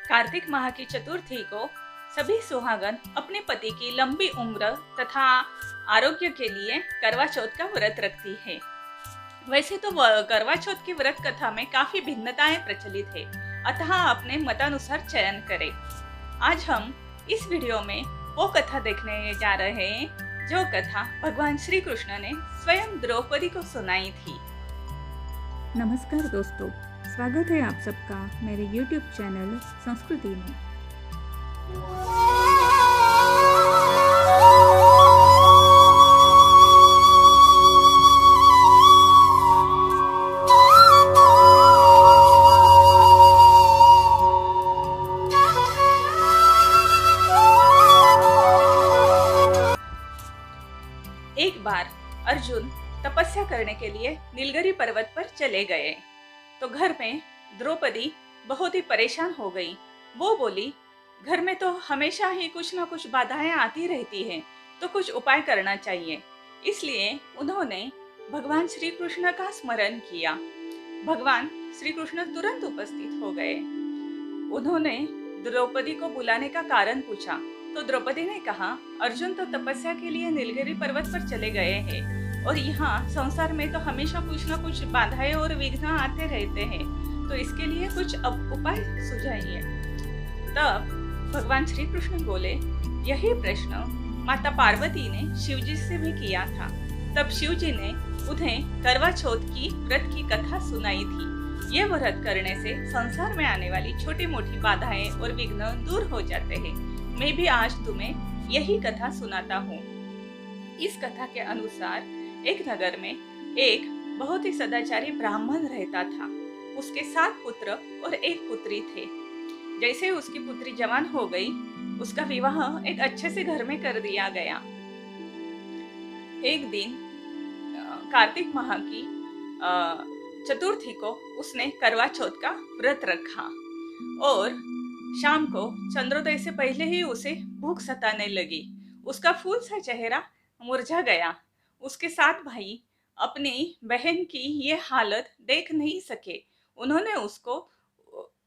कार्तिक माह की चतुर्थी को सभी सुहागन अपने पति की लंबी उम्र तथा आरोग्य के लिए करवा चौथ का व्रत रखती है। वैसे तो करवा चौथ की व्रत कथा में काफी भिन्नताएं प्रचलित है, अतः अपने मतानुसार चयन करें। आज हम इस वीडियो में वो कथा देखने जा रहे हैं जो कथा भगवान श्री कृष्ण ने स्वयं द्रौपदी को सुनाई थी। नमस्कार दोस्तों, स्वागत है आप सबका मेरे YouTube चैनल संस्कृति में। एक बार अर्जुन तपस्या करने के लिए नीलगिरी पर्वत पर चले गए तो घर में द्रौपदी बहुत ही परेशान हो गई। वो बोली, घर में तो हमेशा ही कुछ ना कुछ बाधाएं आती रहती हैं, तो कुछ उपाय करना चाहिए। इसलिए उन्होंने भगवान श्री कृष्ण का स्मरण किया। भगवान श्री कृष्ण तुरंत उपस्थित हो गए। उन्होंने द्रौपदी को बुलाने का कारण पूछा तो द्रौपदी ने कहा, अर्जुन तो तपस्या के लिए नीलगिरी पर्वत पर चले गए हैं और यहाँ संसार में तो हमेशा कुछ न कुछ बाधाएं और विघ्न आते रहते हैं, तो इसके लिए कुछ उपाय सुझाइए। तब भगवान श्री कृष्ण बोले, यही प्रश्न माता पार्वती ने शिवजी से भी किया था। तब शिवजी ने उन्हें करवा चौथ की व्रत की कथा सुनाई थी। ये व्रत करने से संसार में आने वाली छोटी मोटी बाधाएं और विघ्न दूर हो जाते हैं। मैं भी आज तुम्हें यही कथा सुनाता हूँ। इस कथा के अनुसार एक नगर में एक बहुत ही सदाचारी ब्राह्मण रहता था। उसके 7 पुत्र और 1 पुत्री थे। जैसे उसकी पुत्री जवान हो गई, उसका विवाह एक अच्छे से घर में कर दिया गया। एक दिन कार्तिक माह की चतुर्थी को उसने करवा चौथ का व्रत रखा और शाम को चंद्रोदय से पहले ही उसे भूख सताने लगी। उसका फूल सा चेहरा मुरझा गया। उसके 7 भाई अपनी बहन की ये हालत देख नहीं सके। उन्होंने उसको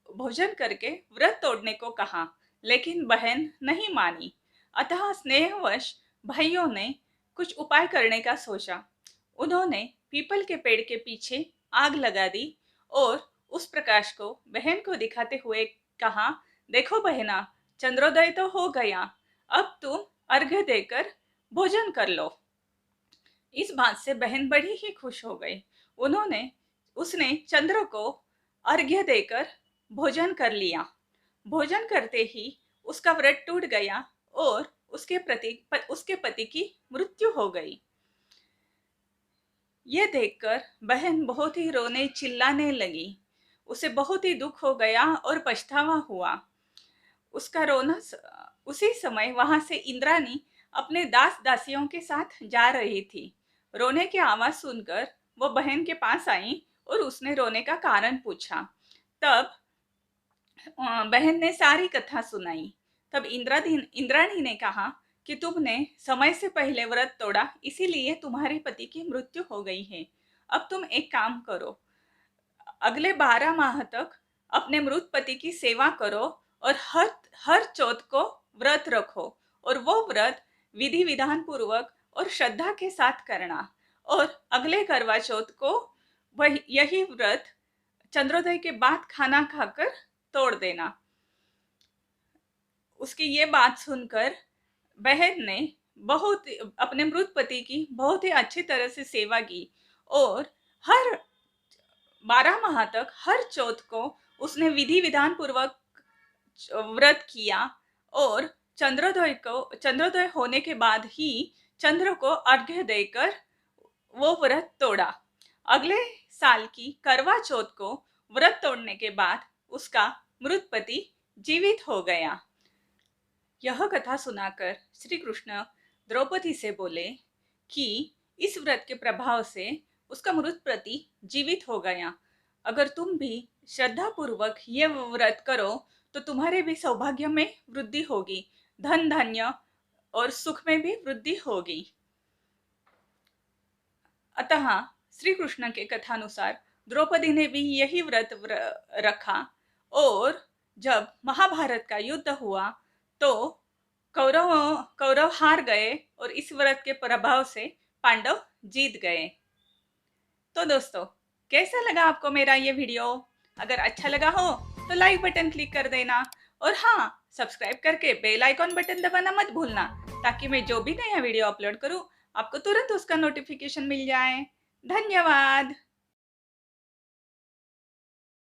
भोजन करके व्रत तोड़ने को कहा, लेकिन बहन नहीं मानी। अतः स्नेहवश भाइयों ने कुछ उपाय करने का सोचा। उन्होंने पीपल के पेड़ के पीछे आग लगा दी और उस प्रकाश को बहन को दिखाते हुए कहा, देखो बहना, चंद्रोदय तो हो गया, अब तुम अर्घ्य देकर भोजन कर लो। इस बात से बहन बड़ी ही खुश हो गई। उसने चंद्र को अर्घ्य देकर भोजन कर लिया। भोजन करते ही उसका व्रत टूट गया और उसके पति की मृत्यु हो गई। ये देखकर बहन बहुत ही रोने चिल्लाने लगी। उसे बहुत ही दुख हो गया और पछतावा हुआ। उसका रोना उसी समय वहां से इंद्राणी अपने दास दासियों के साथ जा रही थी। रोने की आवाज सुनकर वो बहन के पास आई और उसने रोने का कारण पूछा। तब बहन ने सारी कथा सुनाई। तब इंद्राणी ने कहा कि तुमने समय से पहले व्रत तोड़ा, इसीलिए तुम्हारे पति की मृत्यु हो गई है। अब तुम एक काम करो, अगले 12 माह तक अपने मृत पति की सेवा करो और हर चौथ को व्रत रखो और वो व्रत विधि विधान पूर्वक और श्रद्धा के साथ करना। और अगले करवा चौथ को यही व्रत चंद्रोदय के बाद खाना खाकर तोड़ देना। उसकी ये बात सुनकर बहन ने अपने मृत पति की बहुत ही अच्छी तरह से सेवा की और हर 12 माह तक हर चौथ को उसने विधि विधान पूर्वक व्रत किया और चंद्रोदय होने के बाद ही चंद्र को अर्घ्य देकर वो व्रत तोड़ा। अगले साल की करवा चौथ को व्रत तोड़ने के बाद उसका मृत पति जीवित हो गया। यह कथा सुनाकर श्री कृष्ण द्रौपदी से बोले कि इस व्रत के प्रभाव से उसका मृत पति जीवित हो गया। अगर तुम भी श्रद्धा पूर्वक ये व्रत करो तो तुम्हारे भी सौभाग्य में वृद्धि होगी, धन धान्य और सुख में भी वृद्धि होगी। अतः श्री कृष्ण के कथानुसार द्रौपदी ने भी यही व्रत रखा और जब महाभारत का युद्ध हुआ तो कौरव हार गए और इस व्रत के प्रभाव से पांडव जीत गए। तो दोस्तों, कैसा लगा आपको मेरा ये वीडियो? अगर अच्छा लगा हो तो लाइक बटन क्लिक कर देना और हाँ, सब्सक्राइब करके बेल आइकॉन बटन दबाना मत भूलना, ताकि मैं जो भी नया वीडियो अपलोड करूँ आपको तुरंत उसका नोटिफिकेशन मिल जाए। धन्यवाद।